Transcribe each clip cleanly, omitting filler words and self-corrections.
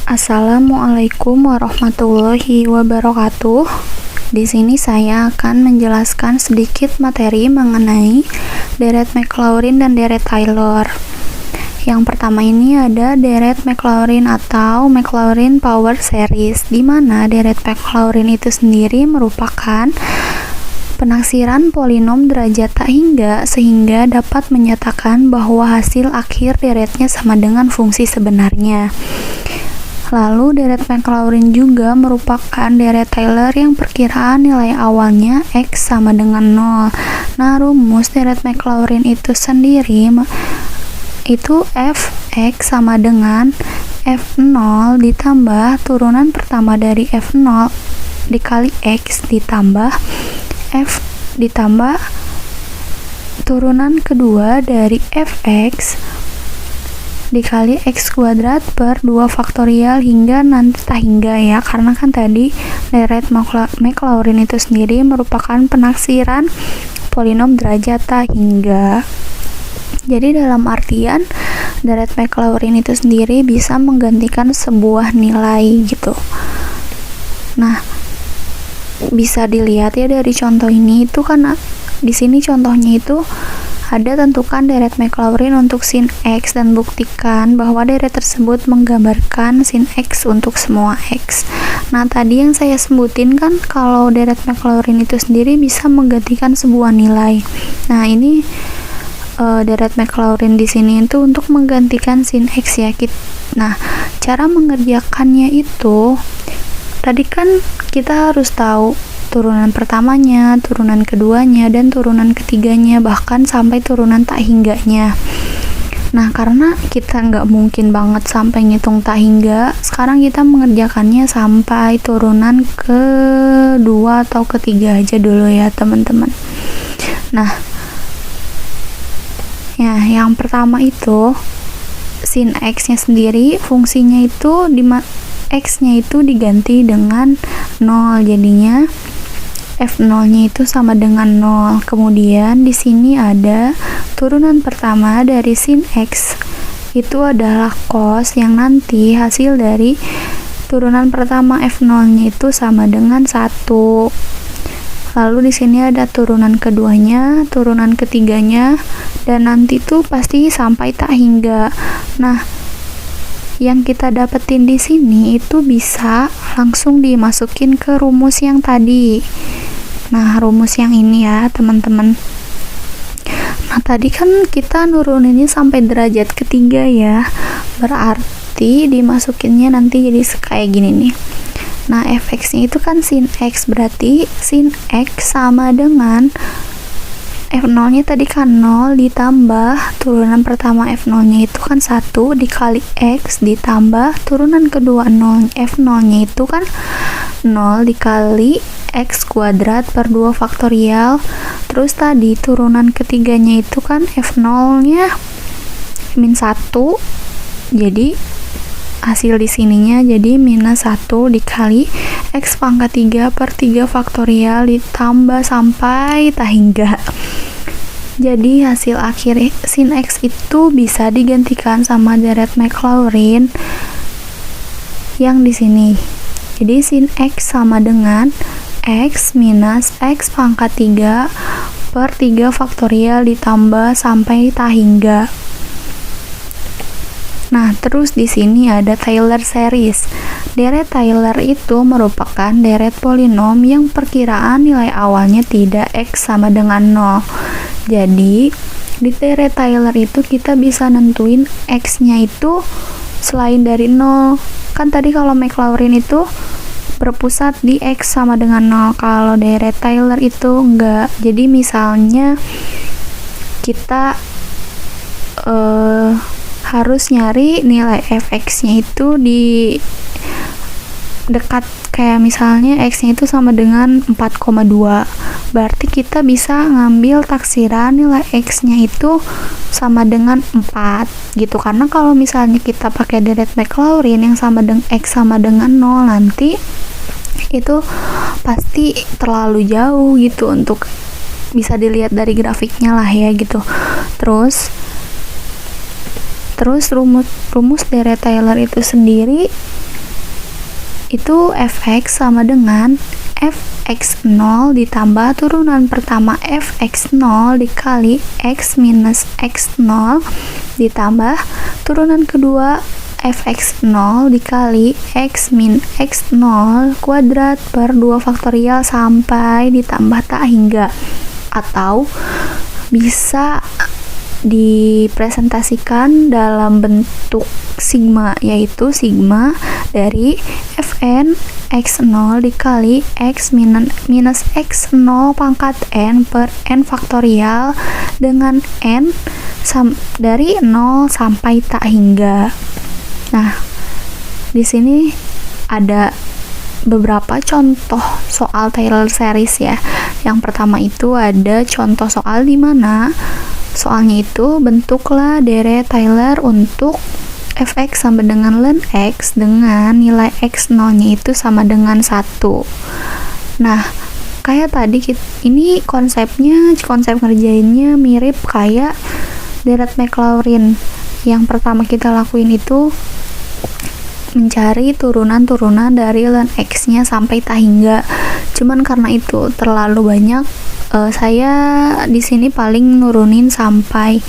Assalamualaikum warahmatullahi wabarakatuh. Di sini saya akan menjelaskan sedikit materi mengenai deret Maclaurin dan deret Taylor. Yang pertama ini ada deret Maclaurin atau Maclaurin Power Series, di mana deret Maclaurin itu sendiri merupakan penaksiran polinom derajat tak hingga sehingga dapat menyatakan bahwa hasil akhir deretnya sama dengan fungsi sebenarnya. Lalu deret Maclaurin juga merupakan deret Taylor yang perkiraan nilai awalnya X sama dengan 0. Nah, rumus deret Maclaurin itu sendiri itu Fx sama dengan F0 ditambah turunan pertama dari F0 dikali X ditambah F ditambah turunan kedua dari Fx dikali X kuadrat per 2 faktorial hingga nanti tak hingga ya, karena kan tadi deret Maclaurin itu sendiri merupakan penaksiran polinom derajat tak hingga. Jadi dalam artian deret Maclaurin itu sendiri bisa menggantikan sebuah nilai gitu. Nah, bisa dilihat ya dari contoh ini itu kan di sini contohnya itu ada tentukan deret Maclaurin untuk sin X dan buktikan bahwa deret tersebut menggambarkan sin X untuk semua X. Nah, tadi yang saya sebutin kan kalau deret Maclaurin itu sendiri bisa menggantikan sebuah nilai. Nah, ini deret Maclaurin di sini itu untuk menggantikan sin X ya. Nah, cara mengerjakannya itu tadi kan kita harus tahu turunan pertamanya, turunan keduanya, dan turunan ketiganya, bahkan sampai turunan tak hingganya. Nah, karena kita nggak mungkin banget sampai ngitung tak hingga, sekarang kita mengerjakannya sampai turunan kedua atau ketiga aja dulu ya teman-teman. Nah, ya, yang pertama itu sin X nya sendiri fungsinya itu X nya itu diganti dengan 0, jadinya F0 nya itu sama dengan 0. Kemudian di sini ada turunan pertama dari sin X itu adalah cos, yang nanti hasil dari turunan pertama F0 nya itu sama dengan 1. Lalu di sini ada turunan keduanya, turunan ketiganya, dan nanti tuh pasti sampai tak hingga. Nah, yang kita dapetin di sini itu bisa langsung dimasukin ke rumus yang tadi. Nah, rumus yang ini ya, teman-teman. Nah, tadi kan kita nuruninnya sampai derajat ketiga ya. Berarti dimasukinnya nanti jadi kayak gini nih. Nah, fx-nya itu kan sin X, berarti sin X sama dengan F0-nya tadi kan 0 ditambah turunan pertama F0-nya itu kan 1 dikali X ditambah turunan kedua 0 F0-nya itu kan 0 dikali X kuadrat per 2 faktorial. Terus tadi turunan ketiganya itu kan F0-nya min 1, jadi hasil di sininya jadi minus 1 dikali X pangkat 3 per 3 faktorial ditambah sampai tak hingga. Jadi hasil akhir sin X itu bisa digantikan sama deret Maclaurin yang di sini. Jadi sin X sama dengan X minus X pangkat 3 per 3 faktorial ditambah sampai tak hingga. Nah, terus di sini ada Taylor series. Deret Taylor itu merupakan deret polinom yang perkiraan nilai awalnya tidak X sama dengan 0. Jadi, di deret Taylor itu kita bisa nentuin X-nya itu selain dari 0. Kan tadi kalau Maclaurin itu berpusat di X sama dengan 0. Kalau deret Taylor itu enggak. Jadi, misalnya kita harus nyari nilai fx-nya itu di dekat, kayak misalnya x-nya itu sama dengan 4,2. Berarti kita bisa ngambil taksiran nilai x-nya itu sama dengan 4 gitu. Karena kalau misalnya kita pakai deret Maclaurin yang sama dengan x sama dengan 0, nanti itu pasti terlalu jauh gitu untuk bisa dilihat dari grafiknya lah ya gitu. Terus rumus deret Taylor itu sendiri itu fx sama dengan fx0 ditambah turunan pertama fx0 dikali x minus x0 ditambah turunan kedua fx0 dikali x min x0 kuadrat per 2 faktorial sampai ditambah tak hingga, atau bisa dipresentasikan dalam bentuk sigma, yaitu sigma dari fn x0 dikali x minus x0 pangkat n per n faktorial dengan n dari 0 sampai tak hingga. Nah, di sini ada beberapa contoh soal Taylor series ya. Yang pertama itu ada contoh soal di mana soalnya itu bentuklah deret Taylor untuk fx sama dengan ln x dengan nilai x0 nya itu sama dengan 1. Nah, kayak tadi ini konsep ngerjainnya mirip kayak deret Maclaurin. Yang pertama kita lakuin itu mencari turunan-turunan dari ln x nya sampai tak hingga. Cuman karena itu terlalu banyak, saya di sini paling nurunin sampai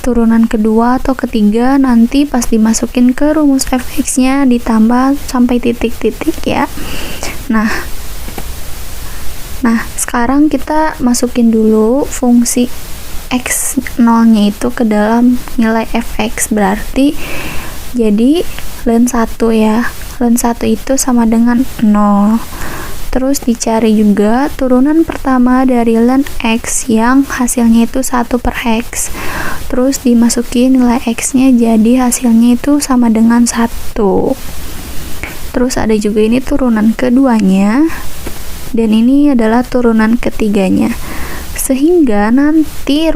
turunan kedua atau ketiga, nanti pas dimasukin ke rumus fx nya ditambah sampai titik-titik ya. Nah, sekarang kita masukin dulu fungsi x0 nya itu ke dalam nilai fx, berarti jadi ln 1 ya, ln 1 itu sama dengan 0. Terus dicari juga turunan pertama dari ln x yang hasilnya itu 1 per x. Terus dimasukin nilai x nya, jadi hasilnya itu sama dengan 1. Terus ada juga ini turunan keduanya, dan ini adalah turunan ketiganya. Sehingga nanti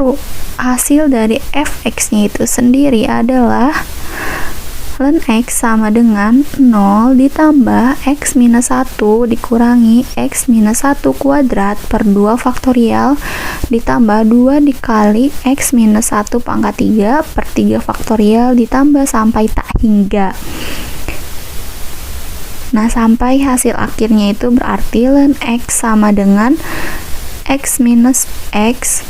hasil dari fx nya itu sendiri adalah ln x sama dengan 0 ditambah x minus 1 dikurangi x minus 1 kuadrat per 2 faktorial ditambah 2 dikali x minus 1 pangkat 3 per 3 faktorial ditambah sampai tak hingga. Nah, sampai hasil akhirnya itu berarti ln x sama dengan x minus x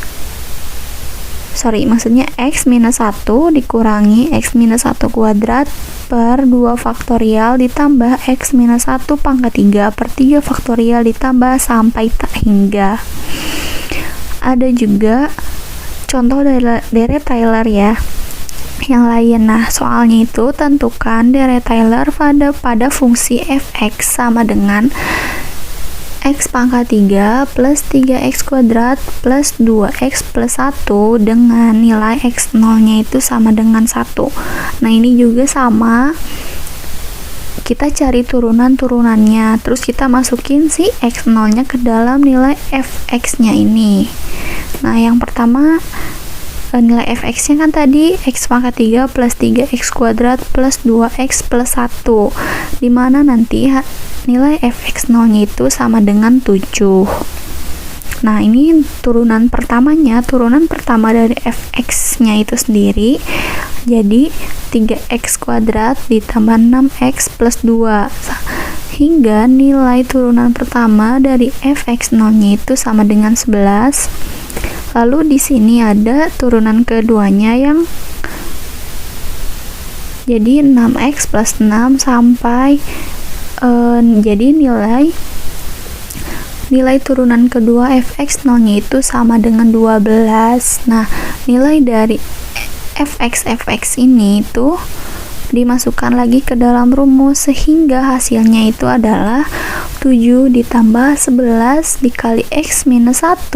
minus 1 dikurangi x minus 1 kuadrat per 2 faktorial ditambah x minus 1 pangkat 3 per 3 faktorial ditambah sampai tak hingga. Ada juga contoh deret Taylor ya yang lain. Nah, soalnya itu tentukan deret Taylor pada fungsi fx sama dengan x pangkat 3 plus 3x kuadrat plus 2x plus 1 dengan nilai x0 nya itu sama dengan 1. Nah, ini juga sama, kita cari turunan-turunannya, terus kita masukin si x0 nya ke dalam nilai fx nya ini. Nah, yang pertama nilai fx nya kan tadi x pangkat 3 plus 3x kuadrat plus 2x plus 1, dimana nanti nilai fx0 nya itu sama dengan 7. Nah, ini turunan pertamanya, turunan pertama dari fx nya itu sendiri, jadi 3x kuadrat ditambah 6x plus 2 hingga nilai turunan pertama dari fx0 nya itu sama dengan 11. Lalu di sini ada turunan keduanya yang jadi 6x plus 6 sampai jadi nilai turunan kedua fx0 nya itu sama dengan 12. Nah, nilai dari fx ini itu dimasukkan lagi ke dalam rumus sehingga hasilnya itu adalah 7 ditambah 11 dikali x minus 1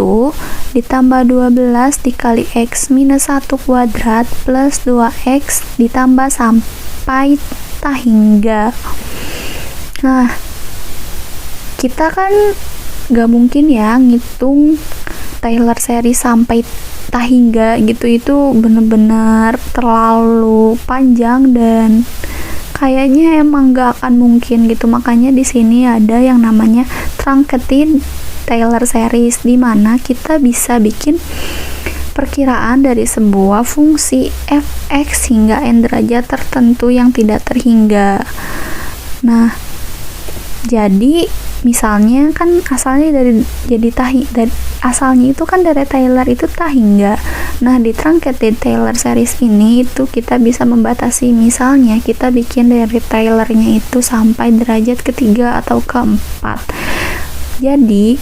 ditambah 12 dikali x minus 1 kuadrat plus 2x ditambah sampai tak hingga. Nah, kita kan gak mungkin ya ngitung Taylor series sampai tak hingga gitu, itu bener-bener terlalu panjang dan kayaknya emang gak akan mungkin gitu. Makanya di sini ada yang namanya truncated Taylor series, di mana kita bisa bikin perkiraan dari sebuah fungsi fx hingga n derajat tertentu yang tidak terhingga. Nah, jadi misalnya kan asalnya asalnya itu kan dari Taylor itu Tahingga. Nah, di Truncated Taylor series ini itu kita bisa membatasi, misalnya kita bikin dari Taylornya itu sampai derajat ketiga atau keempat. Jadi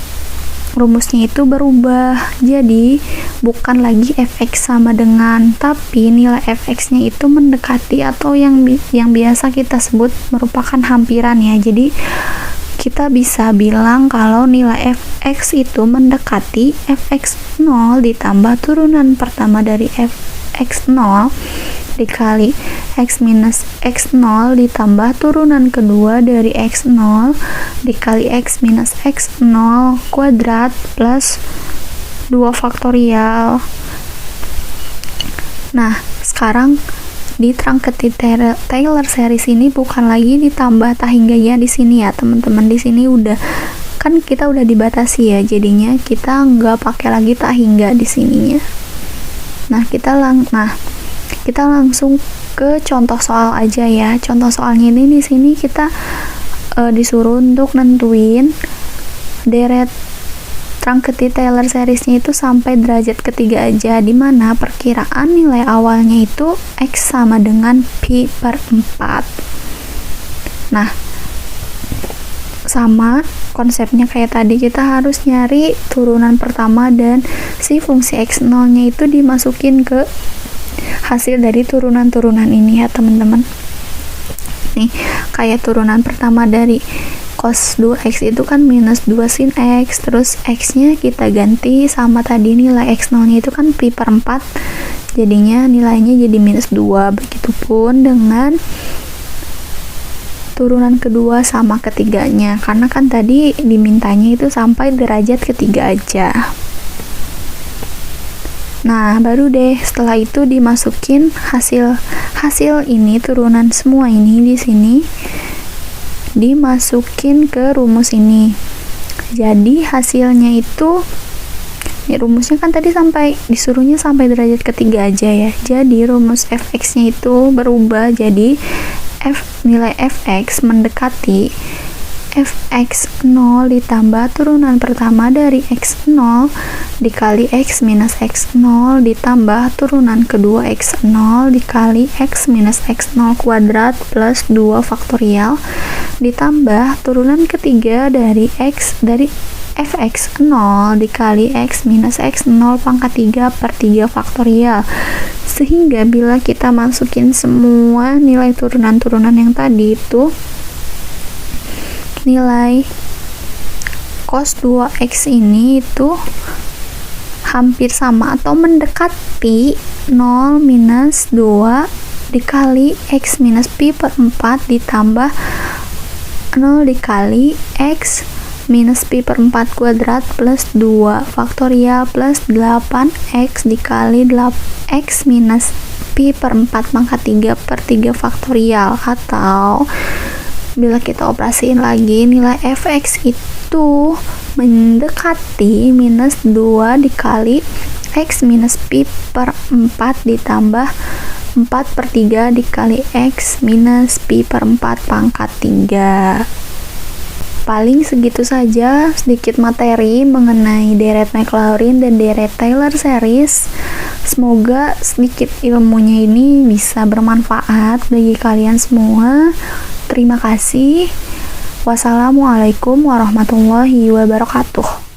rumusnya itu berubah. Jadi bukan lagi fx sama dengan, tapi nilai fx-nya itu mendekati atau yang biasa kita sebut merupakan hampiran ya. Jadi kita bisa bilang kalau nilai fx itu mendekati fx0 ditambah turunan pertama dari fx0 dikali x minus x0 ditambah turunan kedua dari x0 dikali x minus x0 kuadrat plus 2 faktorial. Nah, sekarang di Truncated Taylor series ini bukan lagi ditambah Tahingganya di sini ya teman-teman. Di sini kita udah dibatasi ya, jadinya kita nggak pakai lagi Tahingga di sininya. Nah, kita langsung ke contoh soal aja ya. Contoh soalnya ini di sini kita disuruh untuk nentuin deret Truncated Taylor seriesnya itu sampai derajat ketiga aja, dimana perkiraan nilai awalnya itu x sama dengan pi per 4. Nah, sama konsepnya kayak tadi, kita harus nyari turunan pertama dan si fungsi x0 nya itu dimasukin ke hasil dari turunan-turunan ini ya teman-teman. Nih, kayak turunan pertama dari cos 2x itu kan minus 2 sin x, terus x nya kita ganti sama tadi nilai x0 nya itu kan pi per 4, jadinya nilainya jadi minus 2. Begitupun dengan turunan kedua sama ketiganya, karena kan tadi dimintanya itu sampai derajat ketiga aja. Nah, baru deh setelah itu dimasukin hasil ini, turunan semua ini di sini dimasukin ke rumus ini. Jadi hasilnya itu rumusnya kan tadi disuruhnya sampai derajat ketiga aja ya. Jadi rumus fx-nya itu berubah jadi nilai fx mendekati fx0 ditambah turunan pertama dari x0 dikali x minus x0 ditambah turunan kedua x0 dikali x minus x0 kuadrat plus 2 faktorial ditambah turunan ketiga dari fx0 dikali x minus x0 pangkat 3 per 3 faktorial. Sehingga bila kita masukin semua nilai turunan-turunan yang tadi itu, nilai cos 2x ini itu hampir sama atau mendekati 0 minus 2 dikali x minus pi per 4 ditambah 0 dikali x minus pi per 4 kuadrat plus 2 faktorial plus 8x dikali x minus pi per 4 pangkat 3 per 3 faktorial. Atau bila kita operasiin lagi, nilai fx itu mendekati minus 2 dikali x minus pi per 4 ditambah 4 per 3 dikali x minus pi per 4 pangkat 3. Paling segitu saja sedikit materi mengenai deret Maclaurin dan deret Taylor series. Semoga sedikit ilmunya ini bisa bermanfaat bagi kalian semua. Terima kasih. Wassalamualaikum warahmatullahi wabarakatuh.